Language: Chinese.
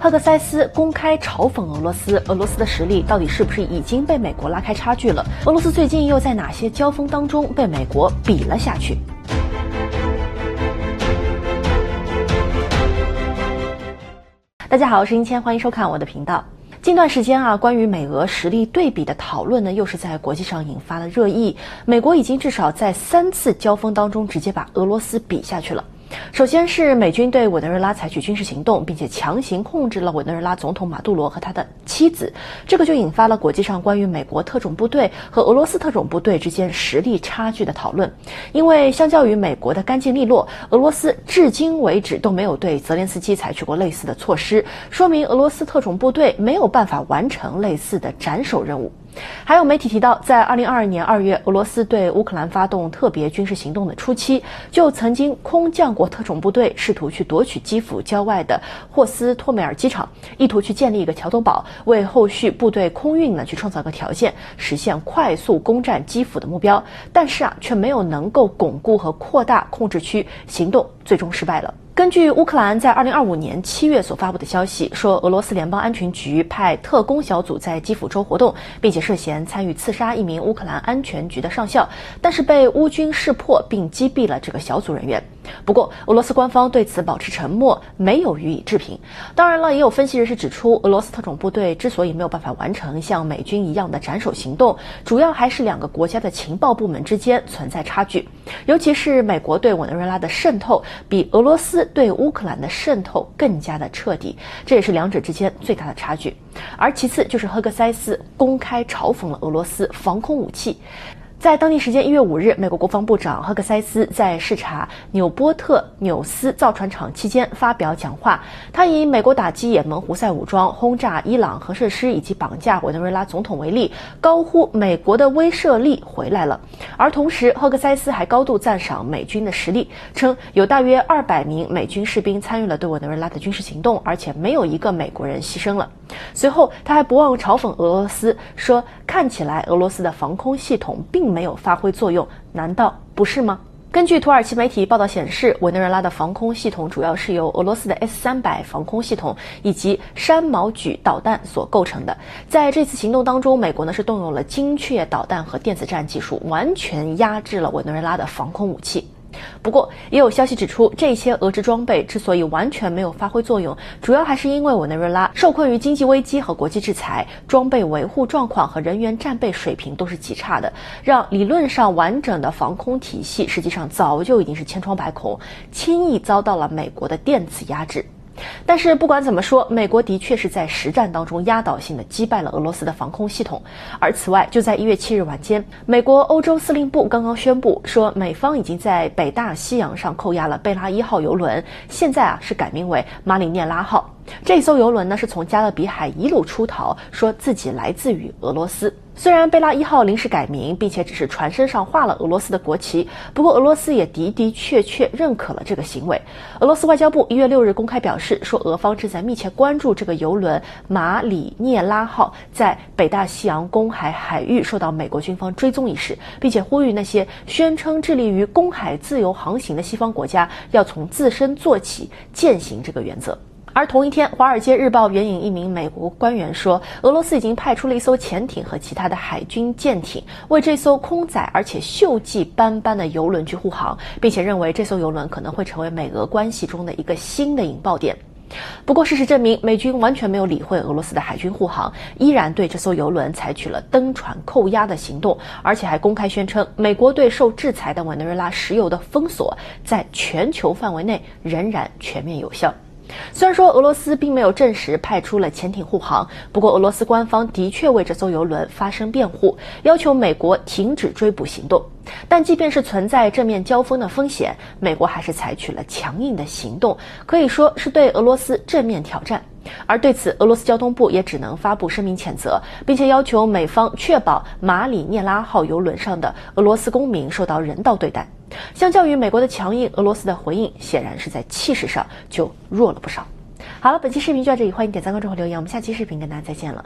赫克塞斯公开嘲讽俄罗斯，俄罗斯的实力到底是不是已经被美国拉开差距了？俄罗斯最近又在哪些交锋当中被美国比了下去？大家好，我是殷谦，欢迎收看我的频道。近段时间关于美俄实力对比的讨论呢，又是在国际上引发了热议。美国已经至少在3次交锋当中直接把俄罗斯比下去了。首先是美军对委内瑞拉采取军事行动，并且强行控制了委内瑞拉总统马杜罗和他的妻子，这个就引发了国际上关于美国特种部队和俄罗斯特种部队之间实力差距的讨论。因为相较于美国的干净利落，俄罗斯至今为止都没有对泽连斯基采取过类似的措施，说明俄罗斯特种部队没有办法完成类似的斩首任务。还有媒体提到，在2022年2月，俄罗斯对乌克兰发动特别军事行动的初期，就曾经空降过特种部队，试图去夺取基辅郊外的霍斯托梅尔机场，意图去建立一个桥头堡，为后续部队空运去创造个条件，实现快速攻占基辅的目标。但是却没有能够巩固和扩大控制区，行动最终失败了。根据乌克兰在2025年7月所发布的消息说，俄罗斯联邦安全局派特工小组在基辅州活动，并且涉嫌参与刺杀一名乌克兰安全局的上校，但是被乌军识破并击毙了这个小组人员。不过俄罗斯官方对此保持沉默，没有予以置评。当然了，也有分析人士指出，俄罗斯特种部队之所以没有办法完成像美军一样的斩首行动，主要还是2个国家的情报部门之间存在差距，尤其是美国对委内瑞拉的渗透比俄罗斯对乌克兰的渗透更加的彻底，这也是两者之间最大的差距。而其次就是赫克塞斯公开嘲讽了俄罗斯防空武器。在当地时间1月5日，美国国防部长赫克塞斯在视察纽波特纽斯造船厂期间发表讲话，他以美国打击也门胡塞武装、轰炸伊朗核设施以及绑架委内瑞拉总统为例，高呼美国的威慑力回来了。而同时，赫克塞斯还高度赞赏美军的实力，称有大约200名美军士兵参与了对委内瑞拉的军事行动，而且没有一个美国人牺牲了。随后他还不忘嘲讽俄罗斯，说看起来俄罗斯的防空系统并没有发挥作用，难道不是吗？根据土耳其媒体报道显示，委内瑞拉的防空系统主要是由俄罗斯的 S-300 防空系统以及山毛榉导弹所构成的。在这次行动当中，美国是动用了精确导弹和电子战技术，完全压制了委内瑞拉的防空武器。不过也有消息指出，这些俄制装备之所以完全没有发挥作用，主要还是因为委内瑞拉受困于经济危机和国际制裁，装备维护状况和人员战备水平都是极差的，让理论上完整的防空体系实际上早就已经是千疮百孔，轻易遭到了美国的电子压制。但是不管怎么说，美国的确是在实战当中压倒性的击败了俄罗斯的防空系统。而此外，就在1月7日晚间，美国欧洲司令部刚刚宣布说，美方已经在北大西洋上扣押了贝拉1号邮轮，现在是改名为马里涅拉号。这艘邮轮是从加勒比海一路出逃，说自己来自于俄罗斯。虽然贝拉1号临时改名，并且只是船身上画了俄罗斯的国旗，不过俄罗斯也的确认可了这个行为。俄罗斯外交部1月6日公开表示说，俄方正在密切关注这个邮轮马里涅拉号在北大西洋公海海域受到美国军方追踪一事，并且呼吁那些宣称致力于公海自由航行的西方国家要从自身做起，践行这个原则。而同一天，《华尔街日报》援引一名美国官员说，俄罗斯已经派出了一艘潜艇和其他的海军舰艇，为这艘空载而且锈迹斑斑的邮轮去护航，并且认为这艘邮轮可能会成为美俄关系中的一个新的引爆点。不过事实证明，美军完全没有理会俄罗斯的海军护航，依然对这艘邮轮采取了登船扣押的行动，而且还公开宣称，美国对受制裁的委内瑞拉石油的封锁在全球范围内仍然全面有效。虽然说俄罗斯并没有证实派出了潜艇护航，不过俄罗斯官方的确为这艘邮轮发声辩护，要求美国停止追捕行动。但即便是存在正面交锋的风险，美国还是采取了强硬的行动，可以说是对俄罗斯正面挑战。而对此，俄罗斯交通部也只能发布声明谴责，并且要求美方确保马里涅拉号邮轮上的俄罗斯公民受到人道对待。相较于美国的强硬，俄罗斯的回应显然是在气势上就弱了不少。好了，本期视频就到这里，欢迎点赞、关注和留言，我们下期视频跟大家再见了。